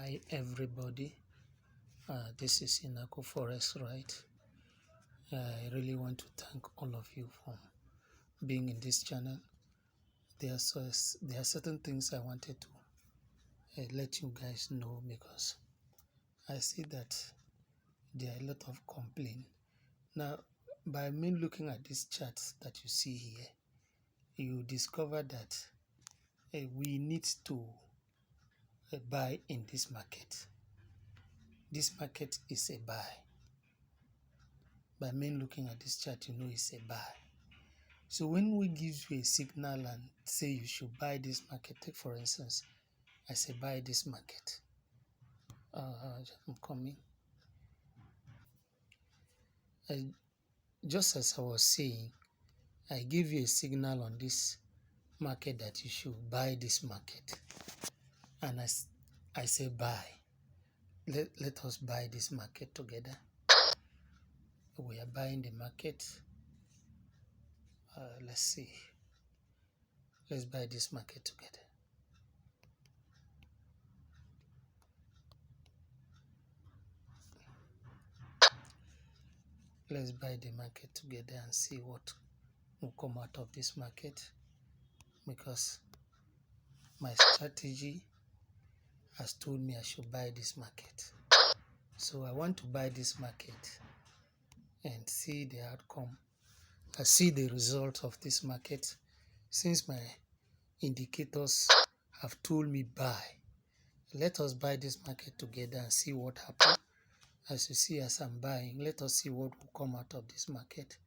Hi everybody, this is Inako Forest, right? I really want to thank all of you for being in this channel. There are certain things I wanted to let you guys know, because I see that there are a lot of complaints. Now, by me looking at this chart that you see here, you discover that we need to buy in this market. This market is a buy. By me looking at this chart, you know it's a buy. So when we give you a signal and say you should buy this market, take for instance, I say buy this market. I'm coming. Just as I was saying, I give you a signal on this market that you should buy this market. And I say buy. Let us buy this market together. We are buying the market. Let's see. Let's buy this market together. Let's buy the market together and see what will come out of this market, because my strategy has told me I should buy this market. So I want to buy this market and see the outcome. I see the result of this market, since my indicators have told me buy. Let us buy this market together and see what happens. As you see, as I'm buying, let us see what will come out of this market.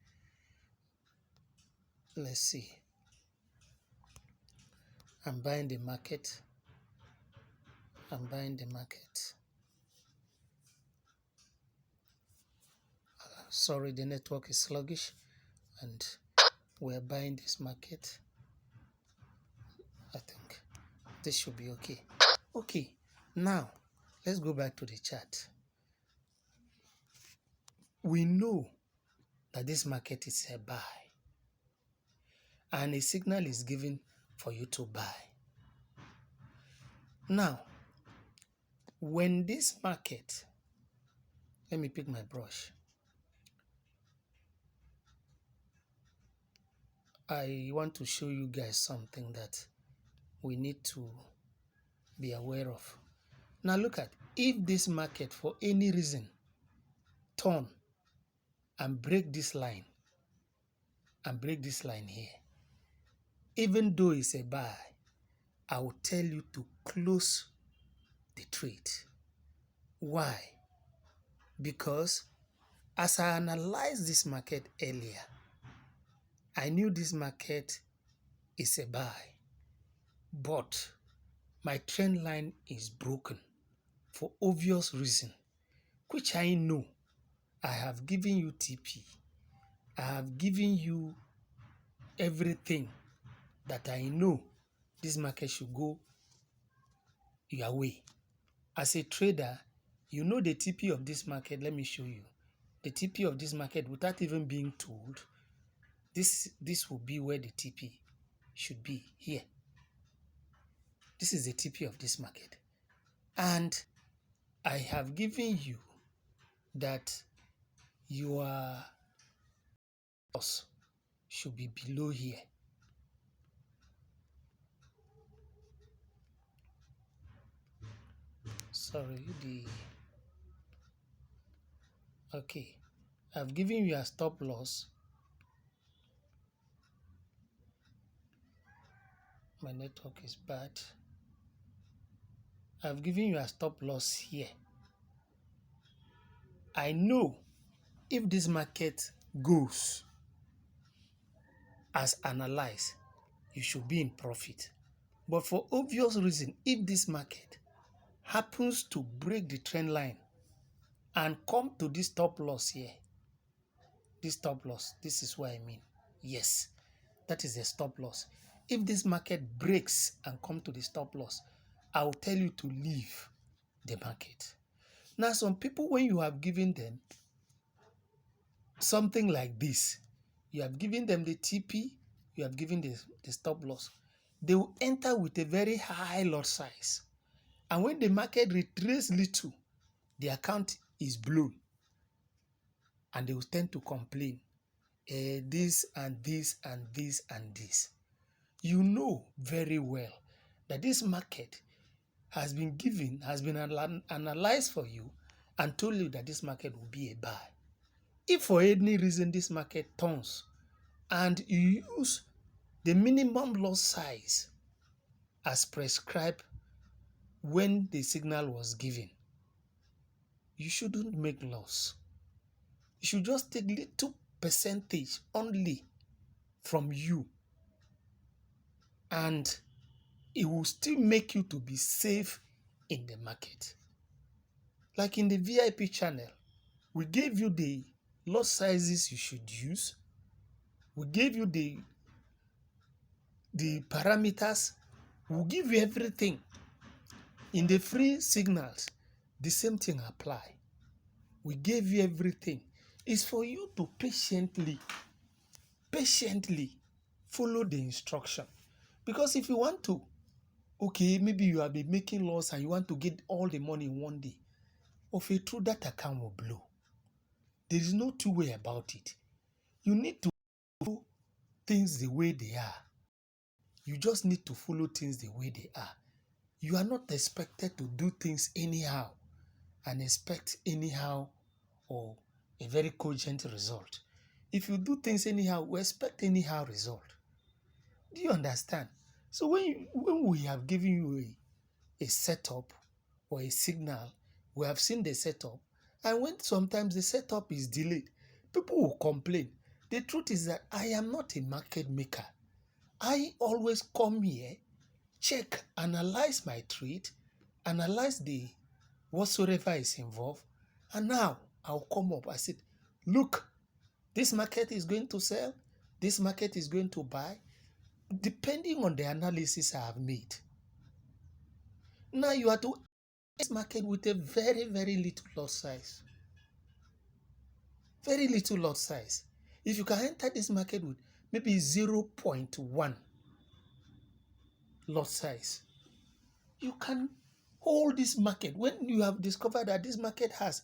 Let's see. I'm buying the market. I'm buying the market. Sorry, the network is sluggish, and we're buying this market. I think this should be okay. Okay, now let's go back to the chart. We know that this market is a buy, and a signal is given for you to buy. Now, when this market, let me pick my brush. I want to show you guys something that we need to be aware of. Now look at, if this market for any reason turn and break this line here, even though it's a buy, I will tell you to close the trade. Why? Because as I analyzed this market earlier, I knew this market is a buy, but my trend line is broken for obvious reason, which I know. I have given you TP. I have given you everything that I know this market should go your way. As a trader, you know the TP of this market. Let me show you. The TP of this market, without even being told, this will be where the TP should be, here. This is the TP of this market. And I have given you that your loss should be below here. Sorry, okay. I've given you a stop loss. My network is bad. I've given you a stop loss here. I know if this market goes as analyzed, you should be in profit. But for obvious reason, if this market happens to break the trend line and come to this stop loss here, this stop loss, this is what I mean. Yes, that is a stop loss. If this market breaks and come to the stop loss, I will tell you to leave the market. Now, some people, when you have given them something like this, you have given them the TP, you have given the stop loss, they will enter with a very high lot size. And when the market retraces little, the account is blown. And they will tend to complain, this and this and this and this. You know very well that this market has been analyzed for you and told you that this market will be a buy. If for any reason this market turns and you use the minimum lot size as prescribed when the signal was given, you shouldn't make loss. You should just take little percentage only from you, and it will still make you to be safe in the market. Like in the VIP channel, we gave you the lot sizes you should use. We gave you the parameters. We'll give you everything. In the free signals, the same thing apply. We gave you everything. It's for you to patiently follow the instruction. Because if you want to, okay, maybe you have been making loss and you want to get all the money in one day, of a truth, that account will blow. There is no two way about it. You need to follow things the way they are. You just need to follow things the way they are. You are not expected to do things anyhow and expect anyhow or a very cogent result. If you do things anyhow, we expect anyhow result. Do you understand? So when we have given you a setup or a signal, we have seen the setup, and when sometimes the setup is delayed, people will complain. The truth is that I am not a market maker. I always come here, check, analyze my trade, analyze the whatsoever is involved, and now I'll come up. I said, look, this market is going to sell, this market is going to buy, depending on the analysis I have made. Now you have to enter this market with a very, very little lot size. Very little lot size. If you can enter this market with maybe 0.1 lot size, you can hold this market. When you have discovered that this market has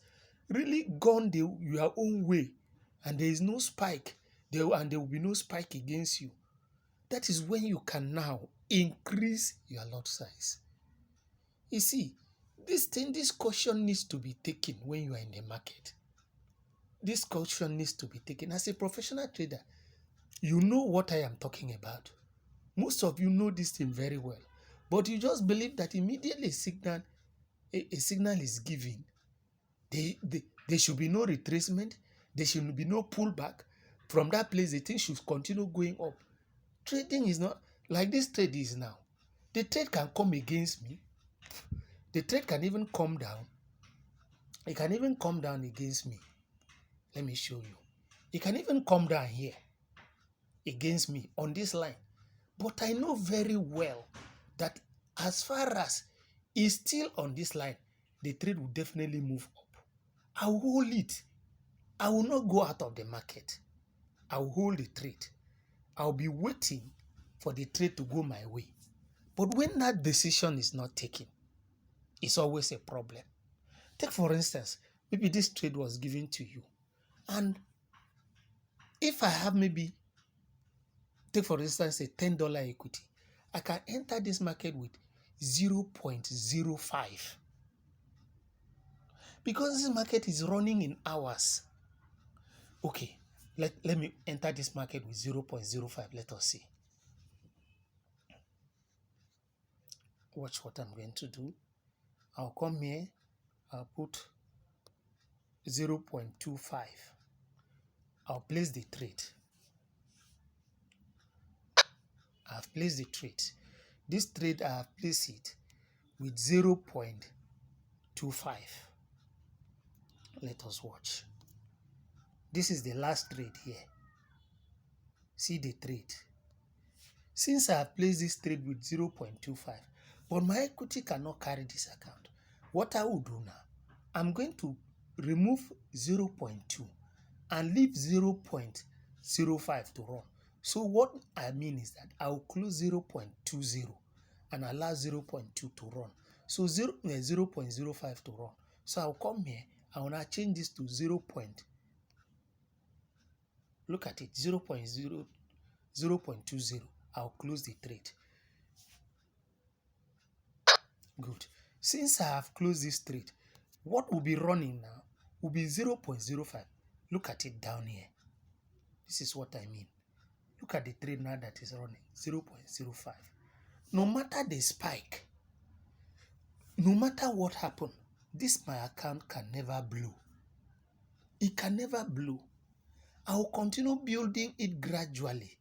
really gone your own way and there is no spike, there will be no spike against you, that is when you can now increase your lot size. You see, this caution needs to be taken when you are in the market. This caution needs to be taken. As a professional trader, you know what I am talking about. Most of you know this thing very well. But you just believe that immediately a signal is given, there should be no retracement, there should be no pullback. From that place, the thing should continue going up. Trading is not like this trade is now. The trade can come against me. The trade can even come down. It can even come down against me. Let me show you. It can even come down here against me on this line. But I know very well that as far as it's still on this line, the trade will definitely move up. I will hold it. I will not go out of the market. I will hold the trade. I'll be waiting for the trade to go my way. But when that decision is not taken, it's always a problem. Take for instance, maybe this trade was given to you. And if I have maybe, take for instance, a $10 equity, I can enter this market with 0.05. Because this market is running in hours. Okay, let me enter this market with 0.05. Let us see. Watch what I'm going to do. I'll come here. I'll put 0.25. I'll place the trade. I've placed the trade. This trade, I have placed it with 0.25. Let us watch. This is the last trade here. See the trade. Since I have placed this trade with 0.25, but my equity cannot carry this account, what I will do now, I'm going to remove 0.2 and leave 0.05 to run. So what I mean is that I will close 0.20 and allow 0.2 to run. So 0.05 to run. So I'll come here, I will now change this to 0. Look at it, 0.20. I'll close the trade. Good. Since I have closed this trade, what will be running now will be 0.05. Look at it down here. This is what I mean. Look at the trade now that is running, 0.05. No matter the spike, no matter what happened, this my account can never blow. It can never blow. I will continue building it gradually.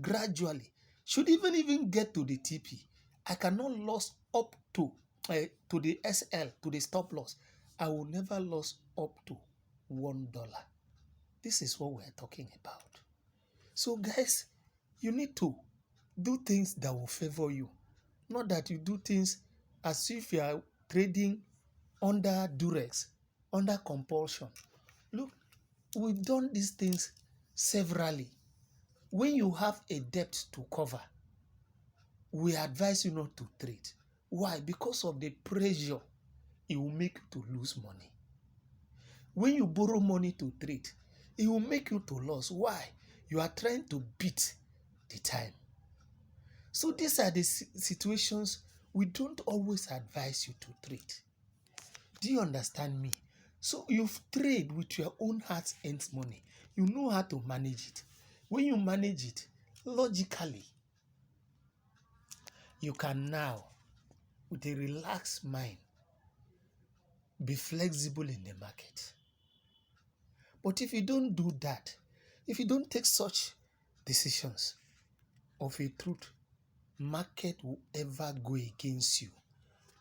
Gradually. Should even get to the TP, I cannot lose up to the SL, to the stop loss. I will never lose up to $1. This is what we're talking about. So guys, you need to do things that will favor you. Not that you do things as if you are trading under duress, under compulsion. Look, we've done these things severally. When you have a debt to cover, we advise you not to trade. Why? Because of the pressure it will make you to lose money. When you borrow money to trade, it will make you to lose. Why? You are trying to beat the time. So these are the situations we don't always advise you to trade. Do you understand me? So you've traded with your own heart and money. You know how to manage it. When you manage it logically, you can now, with a relaxed mind, be flexible in the market. But if you don't do that, if you don't take such decisions, of a truth, market will ever go against you.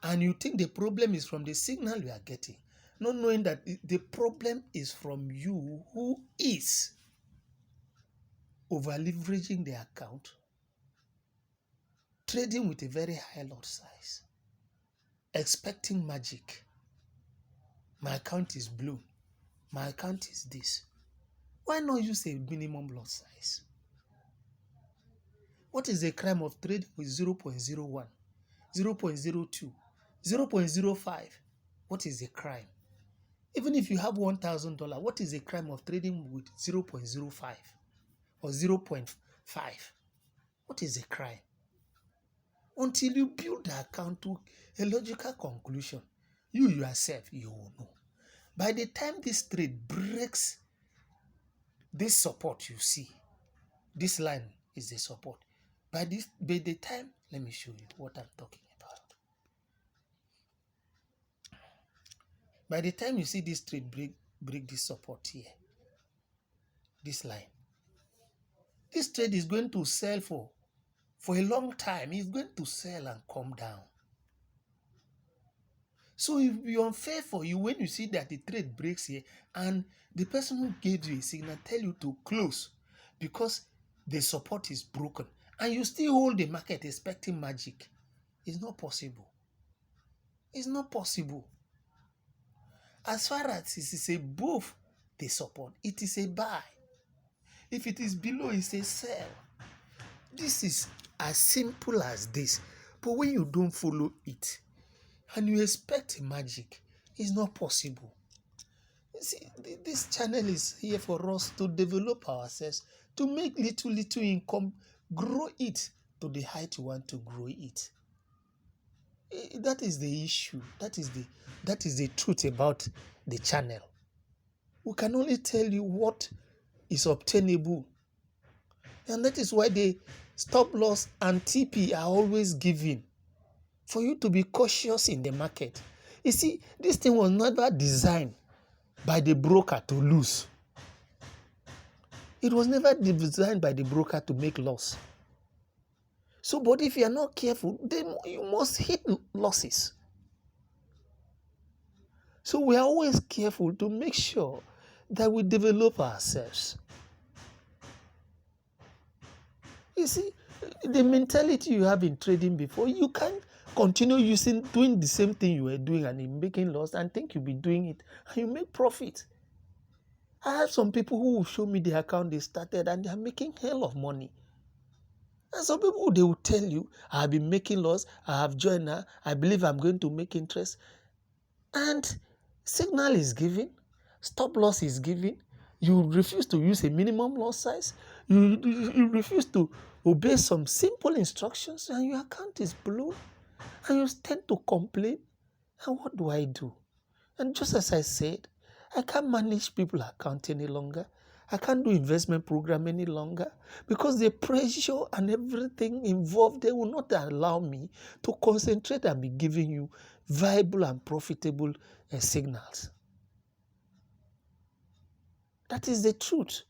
And you think the problem is from the signal you are getting, not knowing that the problem is from you who is over leveraging the account, trading with a very high lot size, expecting magic. My account is blown. My account is this. Why not use a minimum lot size? What is the crime of trading with 0.01, 0.02, 0.05? What is the crime? Even if you have $1,000, what is the crime of trading with 0.05 or 0.5? What is the crime? Until you build the account to a logical conclusion, you yourself, you will know. By the time this trade breaks this support you see, this line is the support. By the time, let me show you what I'm talking about. By the time you see this trade break this support here, this line, this trade is going to sell for a long time. It's going to sell and come down. So it will be unfair for you when you see that the trade breaks here and the person who gave you a signal tell you to close because the support is broken and you still hold the market expecting magic. It's not possible. It's not possible. As far as it is above the support, it is a buy. If it is below, it's a sell. This is as simple as this. But when you don't follow it and you expect magic, it's not possible. You see, this channel is here for us to develop ourselves, to make little income, grow it to the height you want to grow it. That is the issue. That is the truth about the channel. We can only tell you what is obtainable. And that is why the stop loss and TP are always given for you to be cautious in the market. You see, this thing was never designed by the broker to lose. It was never designed by the broker to make loss. So, but if you are not careful, then you must hit losses. So we are always careful to make sure that we develop ourselves. You see, the mentality you have in trading before, you can't continue doing the same thing you were doing and in making loss and think you'll be doing it and you make profit. I have some people who will show me the account they started and they are making hell of money. And some people, they will tell you, I have been making loss, I have joined now, I believe I'm going to make interest. And signal is given, stop loss is given, you refuse to use a minimum loss size, you refuse to obey some simple instructions, and your account is blown, and you tend to complain. And what do I do? And just as I said, I can't manage people account any longer. I can't do investment program any longer because the pressure and everything involved there will not allow me to concentrate and be giving you viable and profitable signals. That is the truth.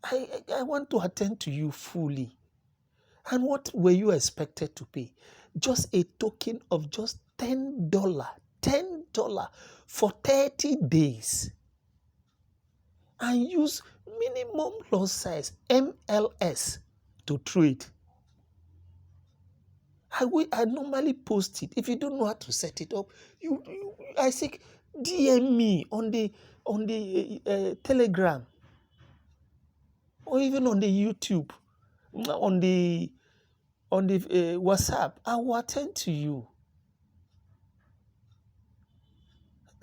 I want to attend to you fully. And what were you expected to pay? Just a token of just $10. $10 for 30 days. And use minimum lot size, MLS, to trade. I normally post it. If you don't know how to set it up, I say DM me on the Telegram, or even on the YouTube, on the WhatsApp. I will attend to you.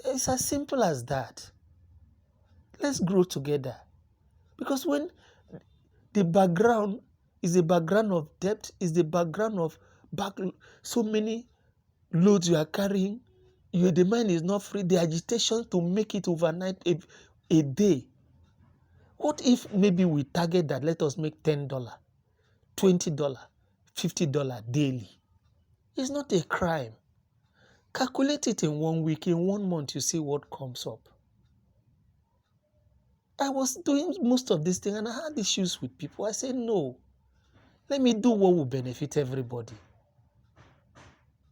It's as simple as that. Let's grow together. Because when the background is the background of debt, is the background of so many loads you are carrying, the mind is not free, the agitation to make it overnight a day. What if maybe we target that, let us make $10, $20, $50 daily? It's not a crime. Calculate it in 1 week, in 1 month, you see what comes up. I was doing most of this thing and I had issues with people. I said, no, let me do what will benefit everybody.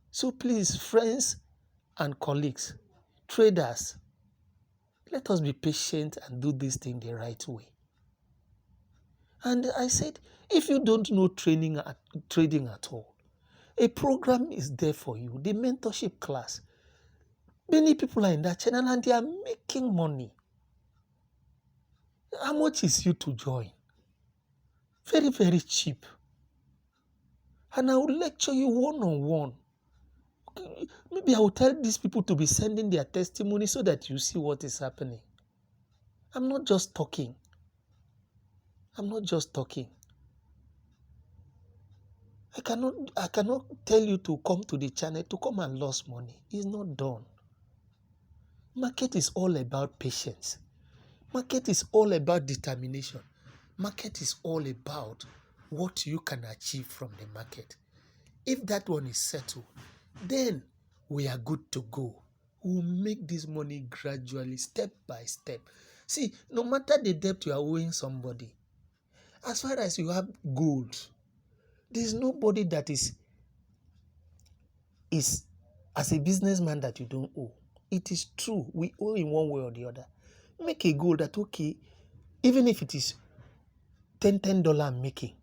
So please, friends and colleagues, traders, let us be patient and do this thing the right way. And I said, if you don't know trading at all, a program is there for you, the mentorship class. Many people are in that channel and they are making money. How much is you to join? Very, very cheap. And I will lecture you one-on-one. Maybe I will tell these people to be sending their testimony so that you see what is happening. I'm not just talking. I cannot tell you to come to the channel to come and lose money. It's not done. Market is all about patience. Market is all about determination. Market is all about what you can achieve from the market. If that one is settled, then we are good to go. We'll make this money gradually, step by step. See, no matter the debt you are owing somebody, as far as you have gold, there's nobody that is as a businessman that you don't owe. It is true. We owe in one way or the other. Make a goal that, okay, even if it is $10 I'm making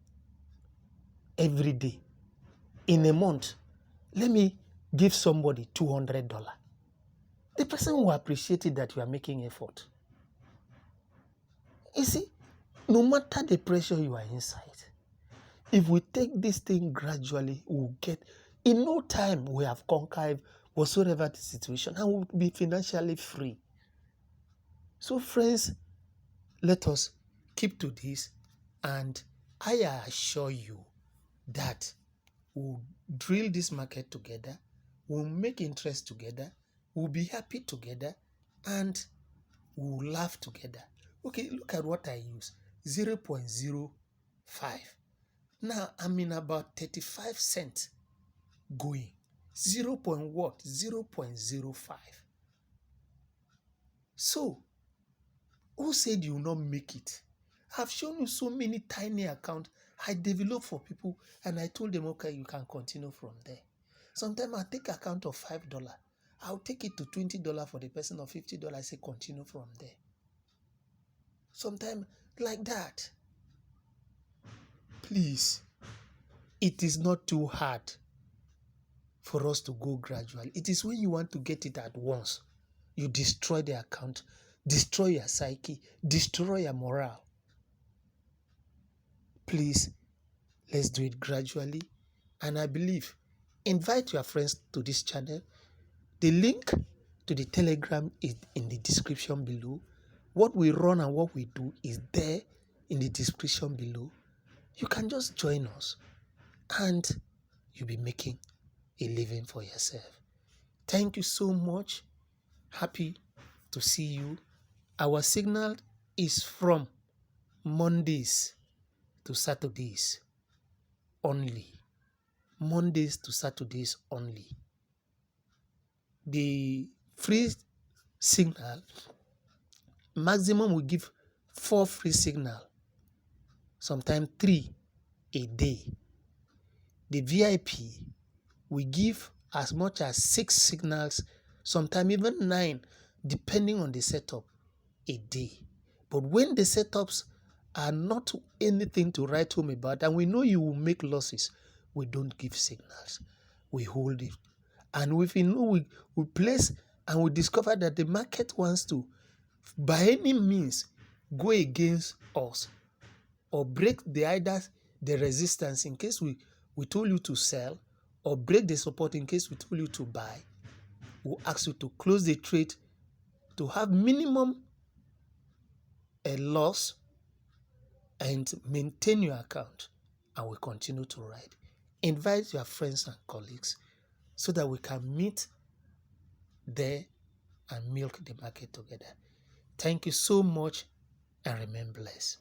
every day, in a month, let me give somebody $200. The person will appreciate it that you are making effort. You see, no matter the pressure you are inside, if we take this thing gradually, we'll get, in no time, we have conquered whatsoever the situation and we'll be financially free. So friends, let us keep to this, and I assure you that we'll drill this market together, we'll make interest together, we'll be happy together, and we'll laugh together. Okay, look at what I use, 0.05. Now I'm in about 35 cents going. 0.05. So, who said you will not make it? I've shown you so many tiny accounts I developed for people, and I told them, okay, you can continue from there. Sometimes I take account of $5. I'll take it to $20 for the person, or $50. I say continue from there. Sometimes like that. Please, it is not too hard for us to go gradually. It is when you want to get it at once, you destroy the account, destroy your psyche, destroy your morale. Please, let's do it gradually. And I believe, invite your friends to this channel. The link to the Telegram is in the description below. What we run and what we do is there in the description below. You can just join us and you'll be making a living for yourself. Thank you so much. Happy to see you. Our signal is from Mondays to Saturdays only. Mondays to Saturdays only. The free signal, maximum we give 4 free signal, sometimes 3 a day. The VIP, we give as much as 6 signals, sometimes even 9, depending on the setup, a day. But when the setups are not anything to write home about, and we know you will make losses, we don't give signals. We hold it. And if we know we place and we discover that the market wants to, by any means, go against us or break either the resistance in case we told you to sell, or break the support in case we told you to buy, we'll ask you to close the trade to have minimum a loss and maintain your account, and we continue to ride. Invite your friends and colleagues so that we can meet there and milk the market together. Thank you so much and remain blessed.